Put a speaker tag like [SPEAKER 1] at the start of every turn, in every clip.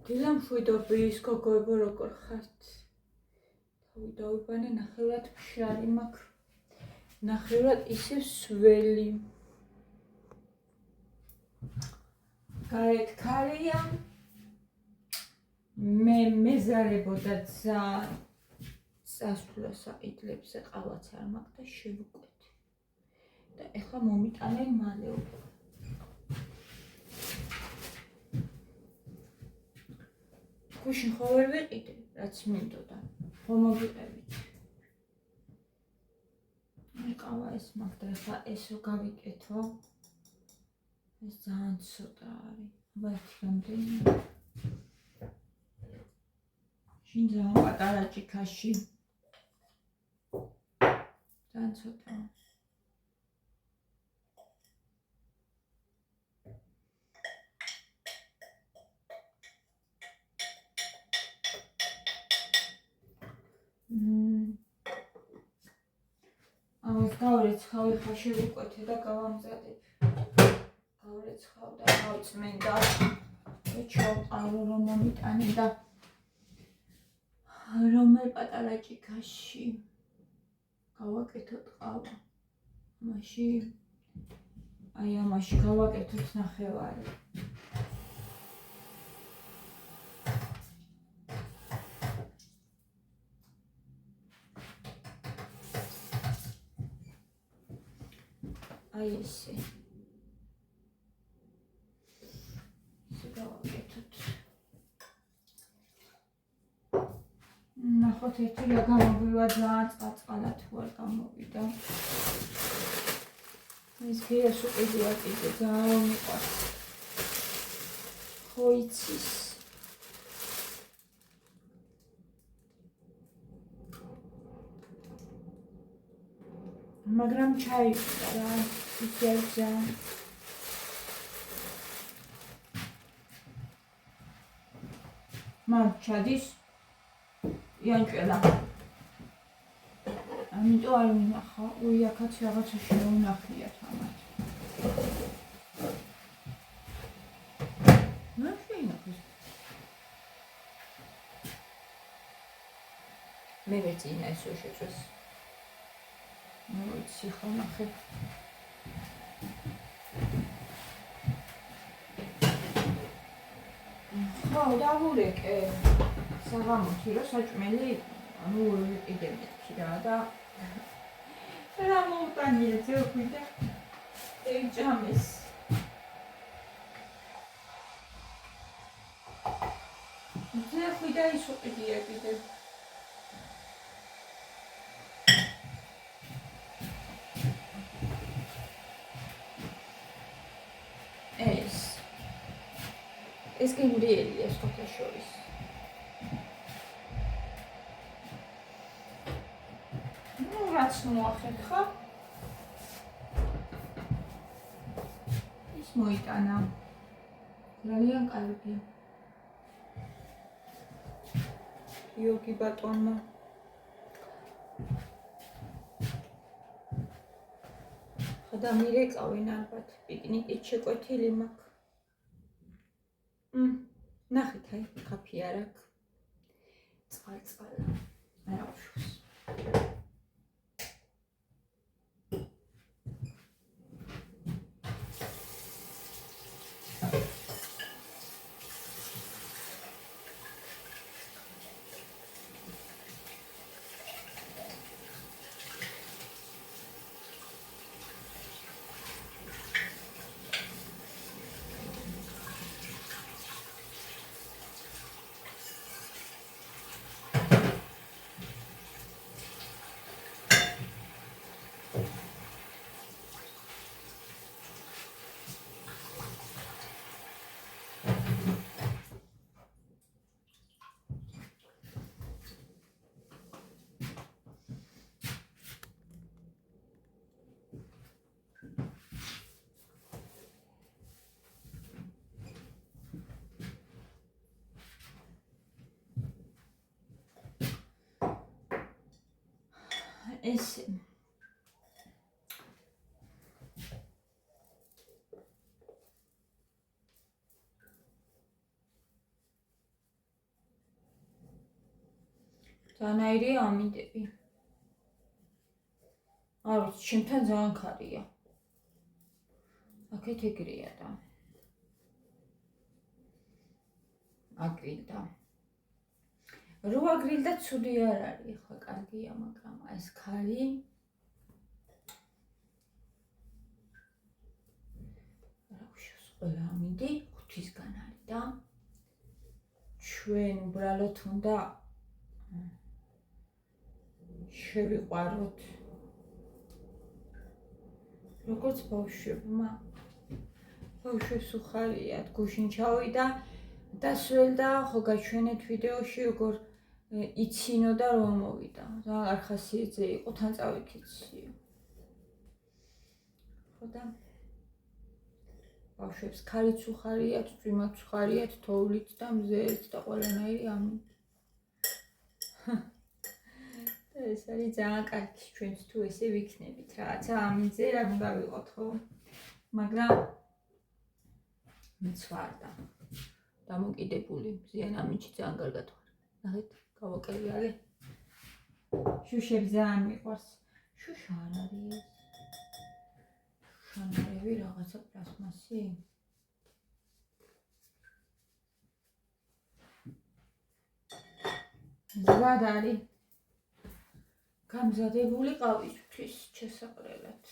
[SPEAKER 1] დილამშვიდობის გოგოებო როგორ ხართ? თავი დავიბანე ნახევრად ფშარი მაქვს. ნახევრად ისევ სველი. გარეთ ქარია. მე მეზარებოდა ძალიან სასტულა საიდლებზე ყავაც არ მაქვს და შევუკვეთ. და ეხლა მომიტანე მალეობა. გუშინ ხო ვერ ვიყიდე, რაც მინდოდა. ხო მოგიყევით. ყავა ეს მაქვს და ეხლა ეს რო გავიკეთო. ეს ძალიან ცოტა არის. აბა ერთი რამდენი. შინ ძალიან პატარა ჭიქაში. ძალიან ცოტა. ამას გავრეცხავ ხა შევუკვეთე და გავამზადებ. გავრეცხავ და გავწმენდა. ჩავყარო რომ მომიტანე და რომელ პატარა ჭიქაში გავაკეთოთ ყავა. ამაში გავაკეთოთ ნახევარი. აი ესე. გავაკეთოთ. ნახოთ ერთი რა გამოვივა ძალიან წყალწყალად თუ არ გამოვიდა. ეს ღია სუყიდია კიდე ძალიან მიყვარს. ხო იცის. მაგრამ ჩაიგდა რა. ისევ მან ჩადის იანჭელა. ამიტომ არ მინახა. აქაც რაღაცა შეუნახიათ ამათ. რა შეინახეს? მე მეძინა ეს შეჭრეს. მოიცი ხო ნახე. ხო დავურეკე საღამოთი რომ საჭმელი ვიყიდე მეთქი რა და რა მოუტანია ძეხვი და ეჭამეს. ძეხვი და ის უყიდია კიდე. ეს გემრიელია სხვათა შორის. რაც მოახერხა ის მოიტანა. ძალიან კარგი. იოგი ბატონმა. ხოდა მირეკავენ ალბათ. პიკნიკით შეკვეთილი მაქვს. ნახეთ აი კაფე არ აქვს. წყალ-წყალა. არა უშავს. ესე სანაირია ამინდები. არ ვიცი, ჩემთან ძალიან ქარია. აქეთ ეგრეა და აგრილდა. რო აგრილდა ცუდი არ არის, ხა კარგია, მაგრამ ეს ქარი რა უშავს ყველა ამინდი 5-ისგან არის და ჩვენ უბრალოდ უნდა შევიყვაროთ როგორც ბავშვებმა. ბავშვებს უხარიათ, გუშინ ჩავიდა დასველდა, ხო გაჩვენეთ ვიდეოში როგორ იცინოდა რომ მოვიდა. ძალიან არ ხასიათზე იყო, თან წავიქეციო. ხო და ბავშვებს ქარიც უხარიათ, წვიმაც უხარიათ, თოვლით და მზეც და ყველანაირი ამინდი. ეს არის ძალიან კარგი ჩვენც თუ ესე ვიქნებით რაღაცა ამინდზე რა უნდა ვიყოთ ხო? მაგრამ მიცვარდა. დამოკიდებული ზიან ამინდში ძალიან კარგად ვარ. ნახეთ, გავაკელე. შუშებს ძალიან მიყვარს. შუშა არ არის ეს. შანარევი რაღაცა პლასმასი. ზღად არის. გამზადებული ყავისთვის შესაყრელად.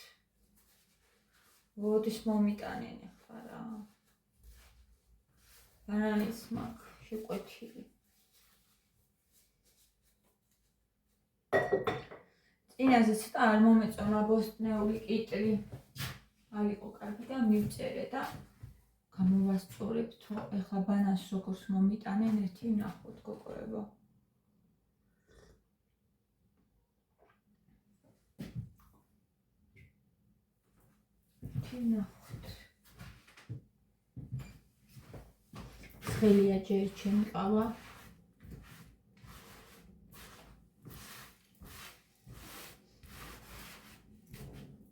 [SPEAKER 1] ვოდის მომიტანენ ახლა რა. ბანანის მაქვს შეკვეთილი. წინაზე ცოტა არ მომეწონა ბოსტნეული კიტრი. არ იყო კარგი და მივწერე და გამოვასწორებთ, რომ ეხლა ბანანს როგორც მომიტანენ ერთი ვნახოთ გოგოებო. ვნახოთ. ხელია ჯერ ჩემი ყავა.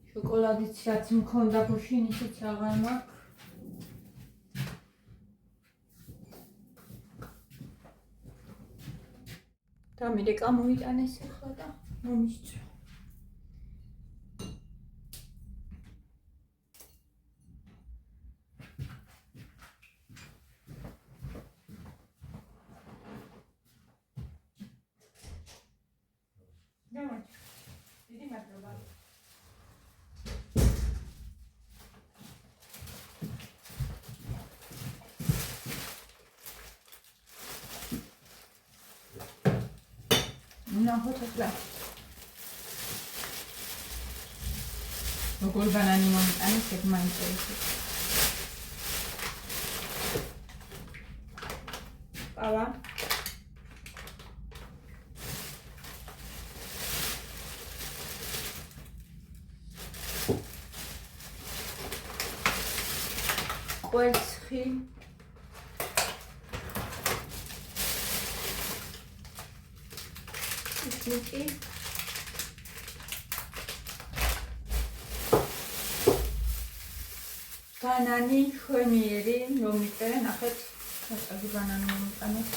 [SPEAKER 1] შოკოლადიც რაც მქონდა გუშინ ისიც აღარ მაქვს. და მერე გამოვიტანეს ახლა და მომისწრო. დიდი მადლობა. ნახოთ ახლა. როგორ ბანანი მომიტანეს, ეგ მაინტერესებს. ყავა. კვერცხი. ისმიკი. ბანანი ხვემიერი მომიწერე, ნახეთ, საკაგი ბანანი მომიტანეს.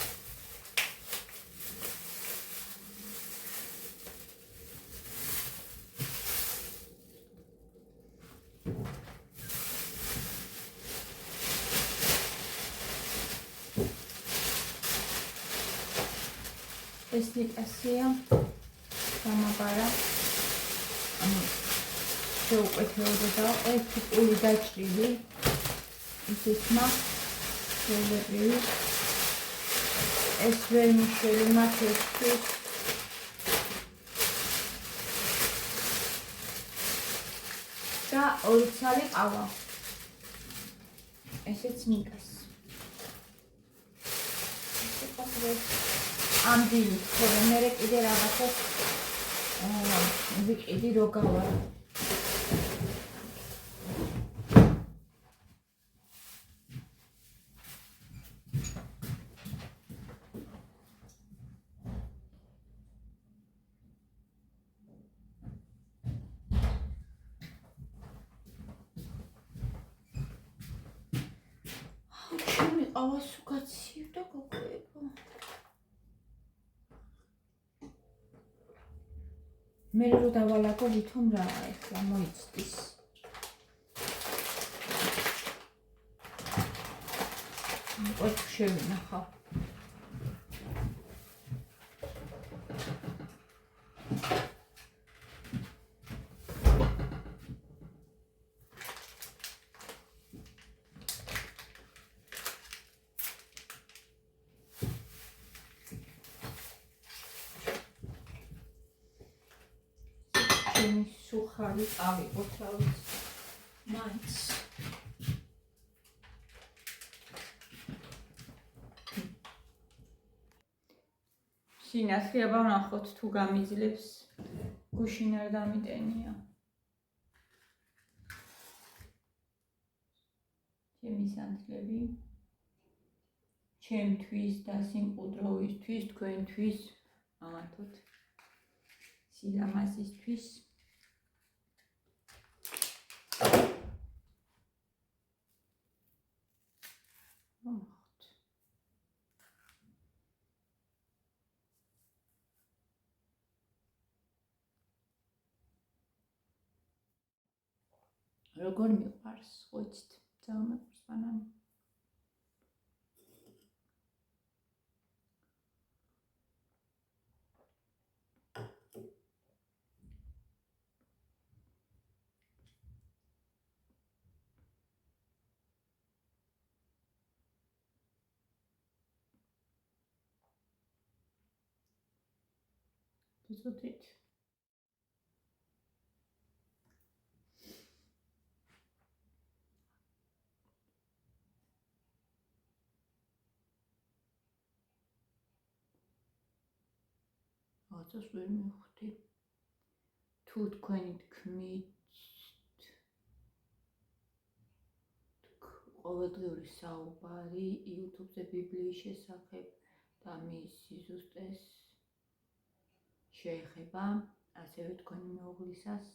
[SPEAKER 1] ეს ნიკასია გამაბარა. შეუკვეთეოდა ერთი პული დაჭრილი. ისიც მაქვს შევერილი. ეს ვერმიშელი მაქვს ერთის. და 2 ცალი ყავა. ესეც ნიკას. ამდილი ხოლმე მერე კიდე რაღაცას ვიყიდი რო გავარ. ჩემი ყავას უკაცივდა გოგოებო. მე რო დავალაგო ვითომ რა ეხლა მოიცდის ყოფ შევინახავ სუხარი ავიღოთ რა ვიცი მაინც სინათლე ვნახოთ თუ გამიძლებს გუშინ არ დამიტენია ჩემი სანთლები ჩემთვის და სიმყუდროვისთვის თქვენთვის ამათოთ სილამაზისთვის როგორ მიყვარს ხოცით ძალიან მიყვარს ბანანი თვითით აცას ვერ მივხვდი თუ თქვენი თქმით ყოველდღიური საუბარი YouTube-ზე ბიბლიის შესახებ და მის სიზუსტეს შეეხება ასევე თქვენი მეუღლისას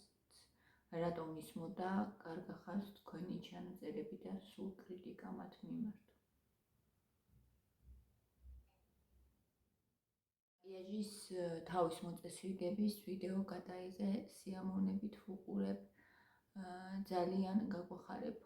[SPEAKER 1] რატომ ისმოდა კარგ ახალს თქვენი ჩანაწერები და სულ კრიტიკა მათ მიმართ იაჟის თავის მოწესრიგების ვიდეო გადაიღე სიამოვნებით ვუყურებ ძალიან გაგვახარებ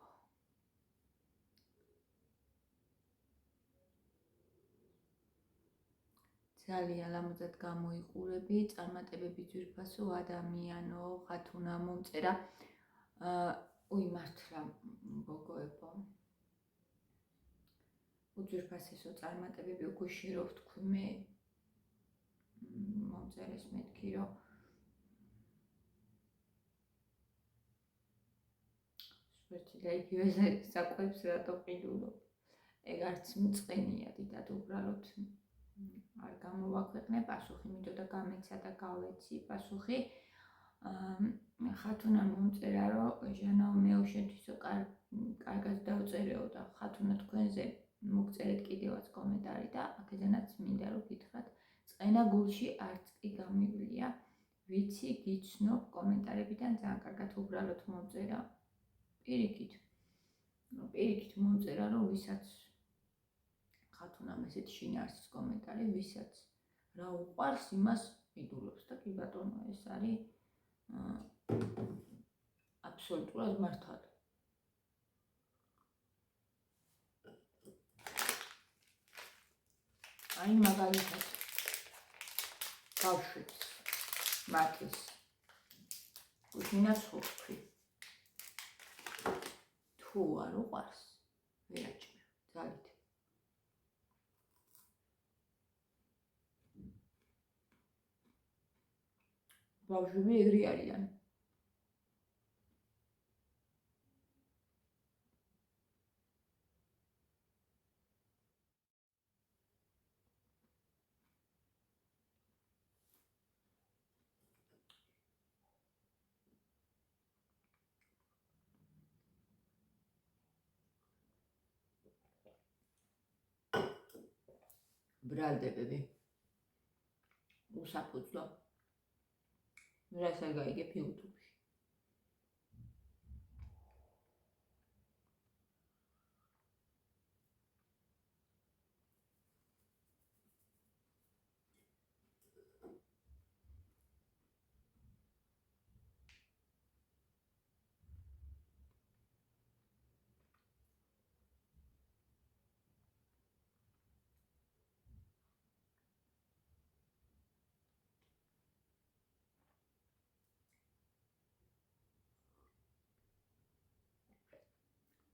[SPEAKER 1] ძალიან ლამაზად გამოიყურები წარმატებები ძვირფასო ადამიანო ხათუნა მომწერა მართლა გოგოებო უძვირფასესო წარმატებები უკავშირო ვთქვი მომწერეს მეთქი რომ სვერტი და იგივე საკვებს რატო ყიდულობ ეგ არც მწყენია დიდად უბრალოდ არ გამოვაქვეყნე პასუხი მინდოდა გამეცა და გავეცი პასუხი ხათუნა მომწერა რომ ჟანა მეო შენთვისო კარგად დავწერეო და ხათუნა თქვენზე მოგწერეთ კიდევაც კომენტარი და აქედანაც მინდა რომ გითხრათ წენა გულში არც კი გამივლია ვიცი გიცნობ კომენტარებიდან ძალიან კარგად უბრალოდ მომწერა პირიქით მომწერა რომ ვისაც ხათუნამ ესეთი შინაარსის კომენტარი ვისაც რა უყვარს იმას მიდულობს და კი ბატონო ეს არის აბსოლუტურად მართალი აი მაგალითად ბავშვებს მათეს გუშინაც ვთქვი თუ არ უყვარს ვერ აჭმევ ძალით ბავშვები ეგრე არიან ბრალდებები უსაფუძვლო რას არ გაიგებ YouTube-ში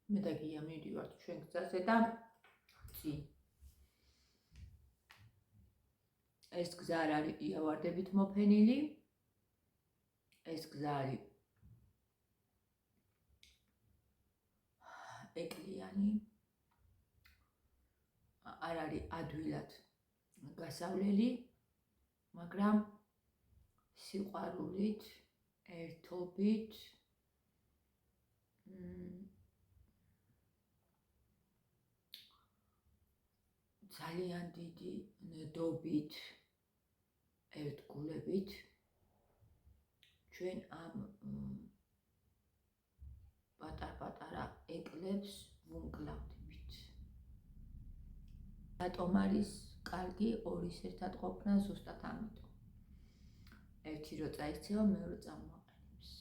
[SPEAKER 1] მე და გია მივდივართ ჩვენ გზაზე და წინ ეს გზა არ არის იავარდებით მოფენილი, ეს გზა არის ეკლიანი, არ არის ადვილად გასავლელი, მაგრამ სიყვარულით, ერთობით ძალიან დიდი ნდობით, ერთგულებით ჩვენ ამ პატარ-პატარა ეკლებს ვუმკლავდებით. რატომ არის კარგი ორის ერთად ყოფნა ზუსტად ამიტომ. ერთი რო წაიქცევა, მეორე წამოაყენებს.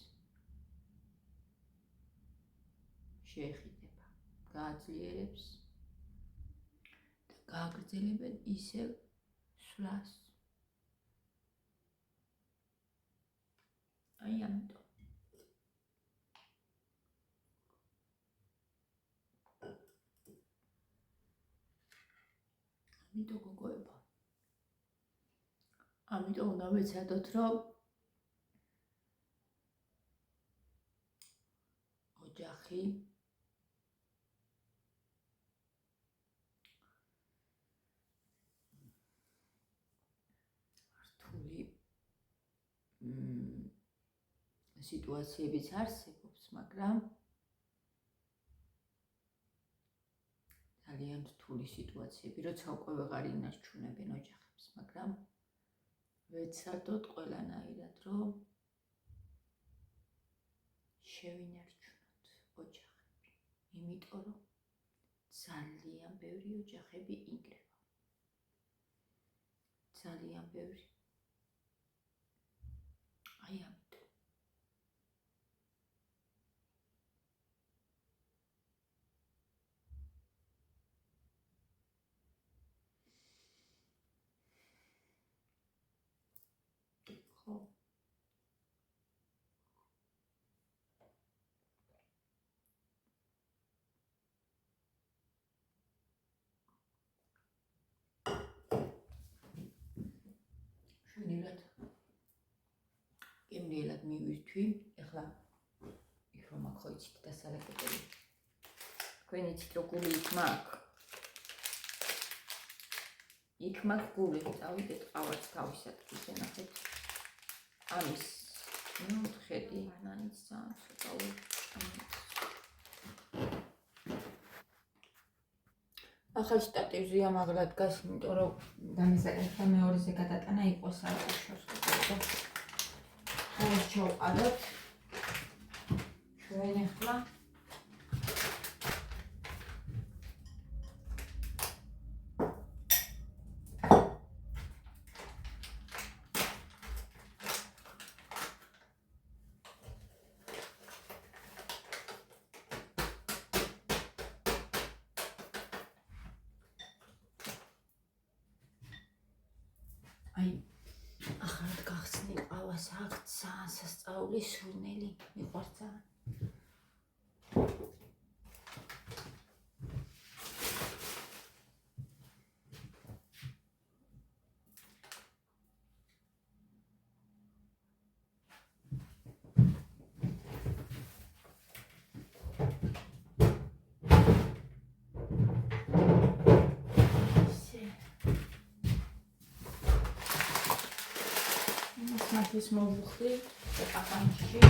[SPEAKER 1] შეეხიდება, გააძლიერებს და გააგრძელებენ ისევ სვლას. აი ამიტომ. ამიტომ გოგოებო. ამიტომ უნდა ვეცადოთ, რომ ოჯახი რთული სიტუაციებიც არსებობს, მაგრამ ძალიან რთული სიტუაციები, როცა უკვე ვეღარ ინარჩუნებენ ოჯახებს, მაგრამ ვეცადოთ ყველანაირად, რომ შევინარჩუნოთ ოჯახები, იმიტომ რომ ძალიან ბევრი ოჯახები ინგრევა. ძალიან ბევრი. აი ამიტომ. ხო. შვენივრად გემრიელად მივირთვი, ეხლა იქ რომ აქ ხო იცით დასალეკებელი. თქვენ იცით რომ გული იქ მაქვს. იქ მაქვს გული, წავიდეთ ყავაც თავისად გისენახეთ. ამის ხედი ანანიც ძალიან ცოტა ახალ შტატივზე ამაღლა დგას, იმიტომ რომ დამესაკითხა მეორეზე გადატანა იყო საერთაშორისო. ეს ჩავყაროთ. ჩვენ ახლა აი ახალად გახსნილ ყავას აქ ძალიან სასწაული სურნელი მიყვარს ძალიან. ის მოვუხდი ყაყანში.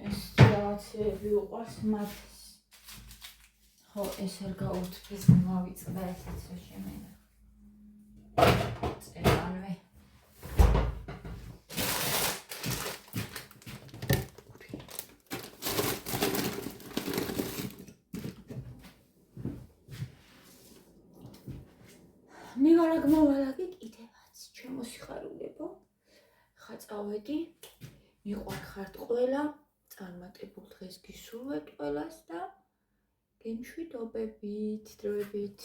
[SPEAKER 1] ეს რაღაცები უყვარს მათ. ხო, ეს არ გაუთფეს, მოვიწყდა ესეც რა შემენა. წევანვე. მივარაგმოვალაკი კიდევაც ჩემო სიხარულებო. ხა წავედი, მიყვარხართ ყველა, წარმატებულ დღეს გისურვებთ ყველას და გემშვიდობებით, დროებით.